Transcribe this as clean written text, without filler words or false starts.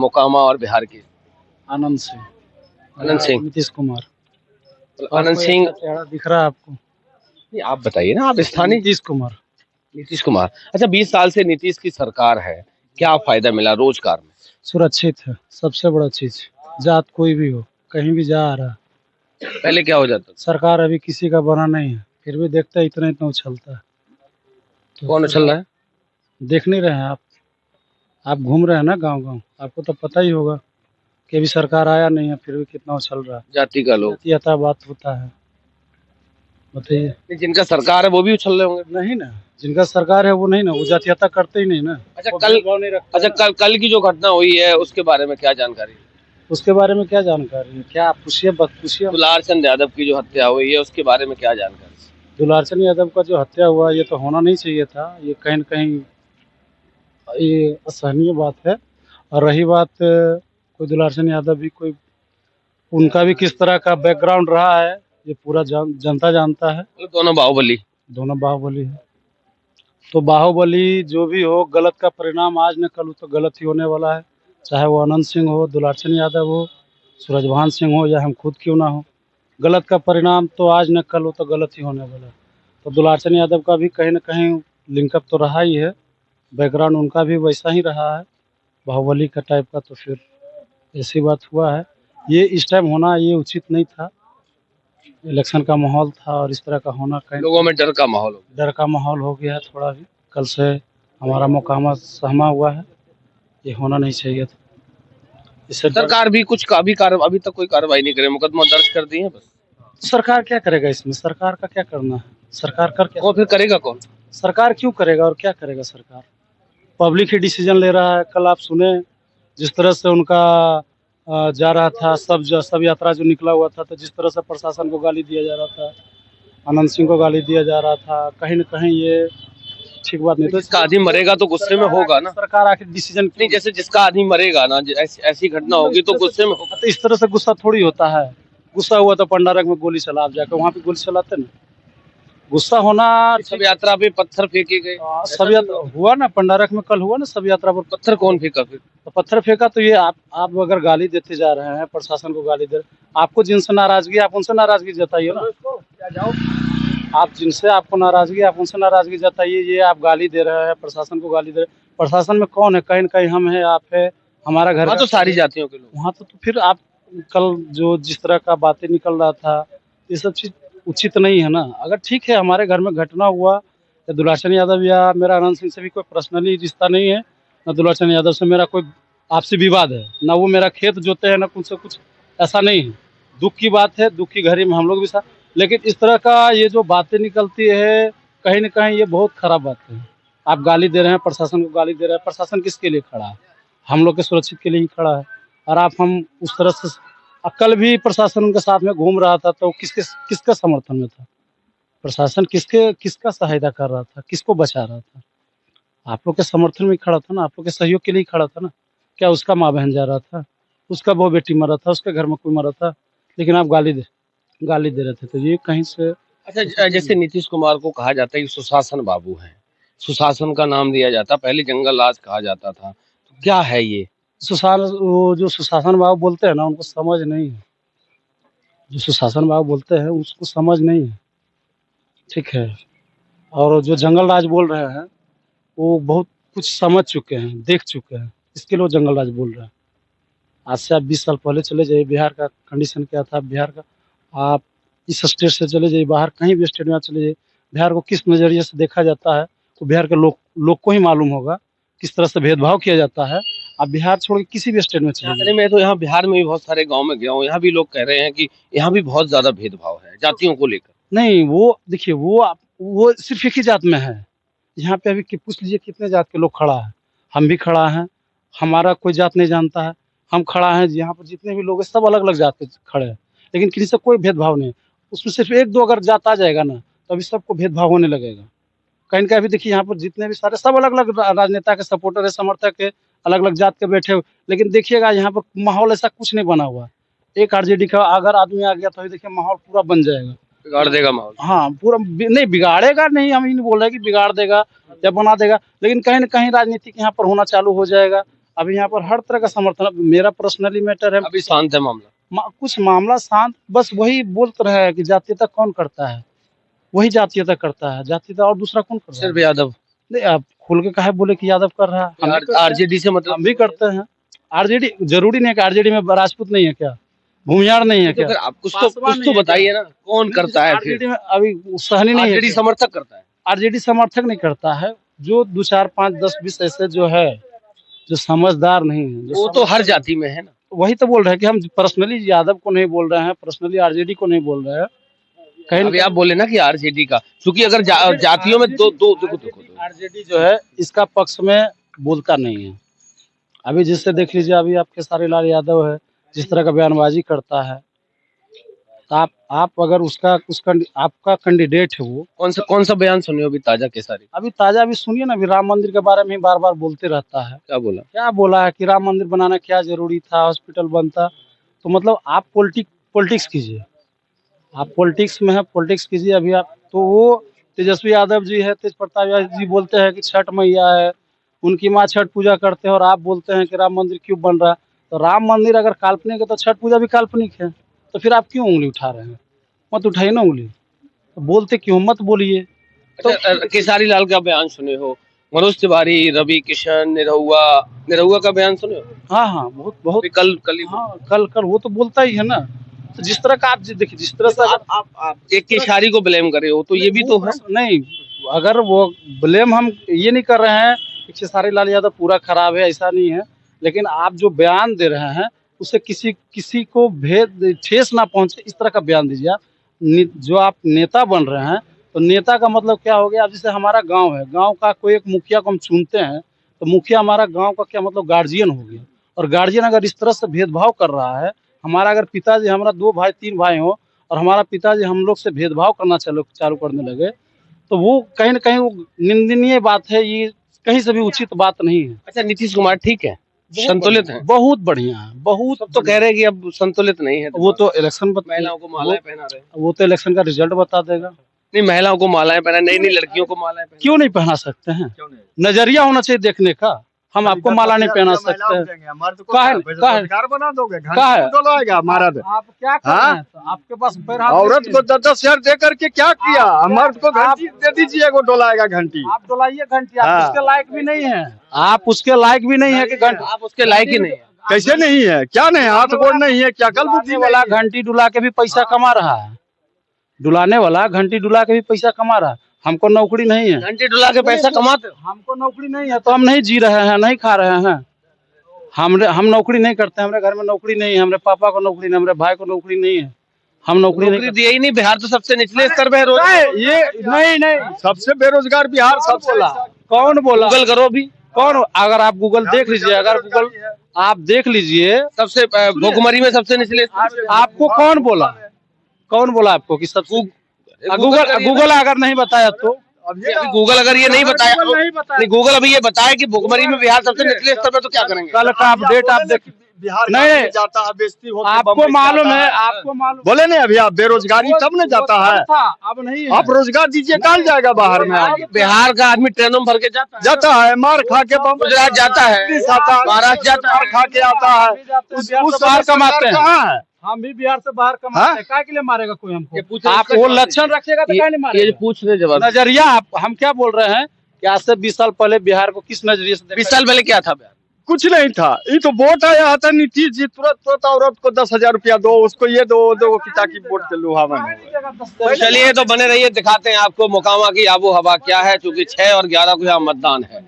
मोकामा और बिहार की? आनंद सिंह। आनंद सिंह। नीतीश कुमार। आनंद सिंह। चेहरा दिख रहा है आपको? नहीं, आप बताइए ना, आप स्थानीय। नीतीश कुमार। नीतीश कुमार। अच्छा, 20 साल से नीतीश की सरकार है, क्या फायदा मिला रोजगार में? सुरक्षित है, सबसे बड़ा चीज। जात कोई भी हो, कहीं भी जा रहा है। पहले क्या हो जाता था? सरकार अभी किसी का बना नहीं है, फिर भी देखते इतना इतना उछलता है। तो कौन उछल रहा है? देख नहीं रहे हैं आप घूम रहे हैं ना गांव गांव, आपको तो पता ही होगा कि अभी सरकार आया नहीं है, फिर भी कितना उछल रहा है। जाति का लोग। जातीयता बात होता है, बताइए। जिनका सरकार है वो भी उछल रहे होंगे? नहीं ना, जिनका सरकार है वो नहीं ना, वो जातीयता करते ही नहीं ना। अच्छा वो कल भेदभाव नहीं रखता अच्छा है। कल की जो घटना हुई है उसके बारे में क्या जानकारी? उसके बारे में क्या जानकारी है? क्या आप पूछिए, पूछिए। दुलार चंद यादव की जो हत्या हुई है उसके बारे में क्या जानकारी? दुलारचंद यादव का जो हत्या हुआ, ये तो होना नहीं चाहिए था। ये कहीं न कहीं ये असहनीय बात है। और रही बात कोई दुलारचंद यादव भी कोई, उनका भी किस तरह का बैकग्राउंड रहा है, ये पूरा जनता जानता है। मतलब दोनों बाहुबली। दोनों बाहुबली है। तो बाहुबली जो भी हो, गलत का परिणाम आज न कल तो गलत ही होने वाला है। चाहे वो अनंत सिंह हो, दुलारचंद यादव हो, सूरजभान सिंह हो, या हम खुद क्यों ना हो, गलत का परिणाम तो आज न कल तो गलत ही होने वाला है। तो दुलारचंद यादव का भी कहीं न कहीं लिंकअप तो रहा ही है, बैकग्राउंड उनका भी वैसा ही रहा है, बाहुबली का टाइप का। तो फिर ऐसी बात हुआ है। ये इस टाइम होना ये उचित नहीं था। इलेक्शन का माहौल था और इस तरह का होना कहीं लोगों में डर का माहौल हो। डर का माहौल हो गया है थोड़ा भी। कल से हमारा मोकामा सहमा हुआ है, ये होना नहीं चाहिए था। इससे सरकार भी कुछ का भी अभी तक कोई कार्रवाई नहीं करे, मुकदमा दर्ज कर दिए हैं बस। सरकार क्या करेगा इसमें? सरकार का क्या करना है? सरकार कर क्या? और फिर करेगा कौन? सरकार क्यों करेगा और क्या करेगा सरकार? पब्लिक ही डिसीजन ले रहा है। कल आप सुने जिस तरह से उनका जा रहा था, सब यात्रा जो निकला हुआ था, तो जिस तरह से प्रशासन को गाली दिया जा रहा था, आनंद सिंह को गाली दिया जा रहा था, कहीं न कहीं ये ठीक बात नहीं। तो जिसका आदमी मरेगा तो गुस्से में होगा ना। सरकार आखिर डिसीजन नहीं, जैसे जिसका आदमी मरेगा ना, ऐसी घटना होगी तो गुस्से में होगा। तो इस तरह से गुस्सा थोड़ी होता है। गुस्सा हुआ तो पंडारक में गोली चला, आप जाकर वहाँ पे गोली चलाते ना। गुस्सा होना सब यात्रा पे पत्थर फेंके गए। सब यात्रा हुआ ना, पंडारक में कल हुआ ना, सब यात्रा पर पत्थर कौन फेंका फिर? तो पत्थर फेंका। तो ये आप अगर गाली देते जा रहे हैं, प्रशासन को गाली दे, आपको जिनसे नाराजगी, आप उनसे नाराजगी जताइए ना। आप जिनसे आपको नाराजगी, आप उनसे नाराजगी जताइए। ये आप गाली दे रहे हैं, प्रशासन को गाली दे रहे हैं। प्रशासन में कौन है? कहीं न कहीं हम हैं, आप है, हमारा घर। तो सारी जातियों के लोग वहाँ तो फिर आप कल जो जिस तरह का बातें निकल रहा था, ये सब चीज़ उचित नहीं है ना। अगर ठीक है हमारे घर में घटना हुआ, या दुलारचंद यादव या मेरा अनंत सिंह से भी कोई पर्सनली रिश्ता नहीं है, ना दुलारचंद यादव से मेरा कोई आपसी विवाद है, ना वो मेरा खेत जोते हैं, ना कुछ ऐसा नहीं है। दुख की बात है, दुख की घड़ी में हम लोग भी साथ। लेकिन इस तरह का ये जो बातें निकलती है, कहीं न कहीं ये बहुत खराब बात है। आप गाली दे रहे हैं, प्रशासन को गाली दे रहे हैं। प्रशासन किसके लिए खड़ा है? हम लोग के सुरक्षित के लिए ही खड़ा है। और आप हम उस तरह से कल भी प्रशासन उनके साथ में घूम रहा था, तो किसका समर्थन में था? प्रशासन किसका सहायता कर रहा था? किसको बचा रहा था? आप लोग के समर्थन में खड़ा था ना, आप लोग के सहयोग के लिए खड़ा था ना। क्या उसका माँ बहन जा रहा था? उसका बहू बेटी मरा था, उसके घर में कोई मरा था, लेकिन आप गाली दे रहे थे। तो ये कहीं से। अच्छा, जैसे नीतीश कुमार को कहा जाता है कि सुशासन बाबू है, सुशासन का नाम दिया जाता, पहले जंगल राज कहा जाता था, तो क्या है ये? वो जो सुशासन बाबू बोलते हैं ना, उनको समझ नहीं है। जो सुशासन बाबू बोलते हैं उसको समझ नहीं है, ठीक है। और जो जंगल राज बोल रहे हैं, वो बहुत कुछ समझ चुके हैं, देख चुके हैं, इसके लिए वो जंगल राज बोल रहे हैं। आज से आप 20 साल पहले चले जाइए, बिहार का कंडीशन क्या था, बिहार का। आप इस स्टेट से चले जाइए, बाहर कहीं भी स्टेट में आप चले जाइए, बिहार को किस नज़रिए से देखा जाता है, वो बिहार के लोग को ही मालूम होगा किस तरह से भेदभाव किया जाता है। आप बिहार छोड़ के किसी भी स्टेट में चले जाइए। मैं तो यहाँ बिहार में भी बहुत सारे गांव में गया हूँ, यहाँ भी लोग कह रहे हैं कि यहाँ भी बहुत ज्यादा भेदभाव है जातियों को लेकर। नहीं, वो देखिए, वो सिर्फ एक ही जात में है। यहाँ पे अभी पूछ लीजिए कितने जात के लोग खड़ा है। हम भी खड़ा हैं, हमारा कोई जात नहीं जानता है। हम खड़ा हैं, यहाँ पर जितने भी लोग हैं सब अलग अलग जात के खड़े हैं, लेकिन किसी से कोई भेदभाव नहीं। उसमें सिर्फ एक दो अगर जात आ जाएगा ना, तो अभी सबको भेदभाव होने लगेगा। कहीं का भी देखिए, यहाँ पर जितने भी सारे सब अलग अलग राजनेता के सपोर्टर है, समर्थक है, अलग अलग जात के बैठे हुए। लेकिन देखिएगा यहाँ पर माहौल ऐसा कुछ नहीं बना हुआ। एक आरजेडी का अगर आदमी आ गया तो देखिए माहौल पूरा बन जाएगा, बिगाड़ देगा माहौल। हाँ पूरा नहीं बिगाड़ेगा, नहीं हम ये नहीं बोल रहे कि बिगाड़ देगा या बना देगा, लेकिन कहीं ना कहीं राजनीति यहाँ पर होना चालू हो जाएगा। अभी यहाँ पर हर तरह का समर्थन, अब मेरा पर्सनली मैटर है, अभी शांत है मामला। कुछ मामला शांत, बस वही बोलते रहे है कि जातीयता कौन करता है, वही जातीयता करता है, जातीयता और दूसरा कौन कर रहा है? सिर्फ यादव। नहीं, आप खुल के काहे बोले कि यादव कर रहा है? हम भी करते हैं। आरजेडी से मतलब हम भी करते हैं। आरजेडी जरूरी नहीं है कि आरजेडी में राजपूत नहीं है क्या, भूमियार नहीं है तो क्या? फिर आप कुछ पासवान तो नहीं है बताइए ना, कौन करता है फिर? आरजेडी में अभी सहनी नहीं है आरजेडी क्या? समर्थक करता है। आरजेडी समर्थक नहीं करता है, जो 2 4 5 10 20 ऐसे जो है, जो समझदार नहीं है, वो तो हर जाति में है ना। वही तो बोल रहे हैं कि हम पर्सनली यादव को नहीं बोल रहे हैं, पर्सनली आरजेडी को नहीं बोल रहे हैं। कहीं अभी आप बोले ना कि आरजेडी का, क्योंकि अगर जातियों में दो आरजेडी जो है इसका पक्ष में बोलता नहीं है। अभी जिससे देख लीजिए, अभी आप खेसारी लाल यादव है, जिस तरह का बयानबाजी करता है, तो आप अगर आपका कैंडिडेट है वो, कौन सा बयान सुने हो अभी ताजा केसारी? अभी ताजा अभी सुनिए ना, अभी राम मंदिर के बारे में बार बार बोलते रहता है। क्या बोला? क्या बोला है कि राम मंदिर बनाना क्या जरूरी था, हॉस्पिटल बनता। तो मतलब आप पॉलिटिक्स कीजिए, आप पॉलिटिक्स में है, पॉलिटिक्स कीजिए। अभी आप तो वो तेजस्वी यादव जी है, तेज प्रताप यादव जी बोलते हैं कि छठ मैया है, उनकी माँ छठ पूजा करते हैं, और आप बोलते हैं कि राम मंदिर क्यों बन रहा है? तो राम मंदिर अगर काल्पनिक है तो छठ पूजा भी काल्पनिक है, तो फिर आप क्यों उंगली उठा रहे हैं? मत उठाइए ना उंगली, तो बोलते क्यों, मत बोलिए। तो केसारी लाल का बयान सुने हो? मनोज तिवारी, रवि किशन, निरहुआ का बयान सुने हो? हाँ हाँ, बहुत कल हाँ, कल वो तो बोलता ही है ना। तो जिस तरह का आप देखिए, जिस तरह से आप एक केसारी को ब्लेम करे हो, तो ये भी तो है। नहीं, अगर वो ब्लेम हम ये नहीं कर रहे हैं कि खेसारी लाल यादव पूरा खराब है, ऐसा नहीं है, लेकिन आप जो बयान दे रहे हैं उससे किसी को ठेस ना पहुंचे, इस तरह का बयान दीजिए आप। जो आप नेता बन रहे हैं, तो नेता का मतलब क्या हो गया? अब जैसे हमारा गांव है, गांव का कोई एक मुखिया को हम चुनते हैं, तो मुखिया हमारा गांव का क्या मतलब? गार्जियन हो गया। और गार्जियन अगर इस तरह से भेदभाव कर रहा है, हमारा अगर पिताजी, हमारा 2 भाई 3 भाई हो, और हमारा पिताजी हम लोग से भेदभाव करना चालू करने लगे, तो वो कहीं न कहीं वो निंदनीय बात है, ये कहीं से भी उचित बात नहीं है। अच्छा, नीतीश कुमार ठीक है, संतुलित है? बहुत बढ़िया है, बहुत। सब तो कह रहे हैं कि अब संतुलित नहीं है। वो तो इलेक्शन महिलाओं को मालाएं पहना रहे हैं। वो तो इलेक्शन का रिजल्ट बता देगा। नहीं, महिलाओं को मालाएं पहना, नई लड़कियों को मालाएं पहना, क्यों नहीं पहना सकते हैं? नजरिया होना चाहिए देखने का। हम आपको माला नहीं पहना सकते हैं। रोजगार बना दोगे, मर्द आप क्या कर रहे हैं? तो आपके पास औरत को 10,000 दे करके क्या किया? मर्द को घंटी दे दीजिए, वो डोलाएगा घंटी। आप डोलाइए घंटी, आप उसके लायक भी नहीं है। आप उसके लायक भी नहीं है कि घंटी, आप उसके लायक ही नहीं है। कैसे नहीं है? क्या नहीं, हाथ गोड़ नहीं है क्या? कल बुद्धि वाला घंटी डुला के भी पैसा कमा रहा है, डुलाने वाला घंटी डुला के भी पैसा कमा रहा है। हमको नौकरी नहीं है, घंटी डुला के पैसा कमाते हो? हमको नौकरी नहीं है, तो हम नहीं जी रहे हैं, नहीं खा रहे हैं। हम नौकरी नहीं करते, हमारे घर में नौकरी नहीं है, हमारे पापा को नौकरी नहीं, हमारे भाई को नौकरी नहीं है, हम नौकरी नहीं दिया ही नहीं। बिहार तो सबसे निचले स्तर पे ये नहीं, सबसे बेरोजगार बिहार सबसे। कौन बोला? गूगल करो भी, कौन? अगर आप गूगल देख लीजिए, अगर गूगल आप देख लीजिए, सबसे भुखमरी में सबसे निचले स्तर। आपको कौन बोला? कौन बोला आपको कि सबसे? गूगल अगर नहीं बताया तो अभी गूगल अगर ये नहीं बताया, नहीं गूगल अभी ये बताया कि भुखमरी में बिहार सबसे निचले स्तर पे, तो क्या करेंगे? कल का अपडेट आप देखिए। बिहार नहीं जाता है, बेइज्जती होती है, आपको मालूम है, आपको मालूम बोले नहीं अभी आप बेरोजगारी तब न जाता है। अब नहीं है। आप रोजगार दीजिए, कहाँ जाएगा बाहर में? बिहार का आदमी ट्रेनों में भर के जाता है, मार खा के गुजरात जाता है, महाराष्ट्र जाता है, खा के आता है, उस बाहर कमाते हैं। कहाँ है? हम भी बिहार से बाहर कमाते हैं, काय के लिए मारेगा कोई हमको? आप वो लक्षण रखिएगा तो काय नहीं मारेगा? ये पूछ रहे जवाब। नजरिया हम क्या बोल रहे हैं कि आज से 20 साल पहले बिहार को किस नजरिए से? 20 साल पहले क्या था बिहार? कुछ नहीं था। ये तो वोट आया था, नीतीश जी तुरंत औरत को 10,000 रुपया दो, उसको ये दो पिता की वोट के लुहावन। चलिए, तो बने रहिए, दिखाते हैं आपको मोकामा की आबो हवा क्या है, चूंकि 6 और 11 को यहाँ मतदान है।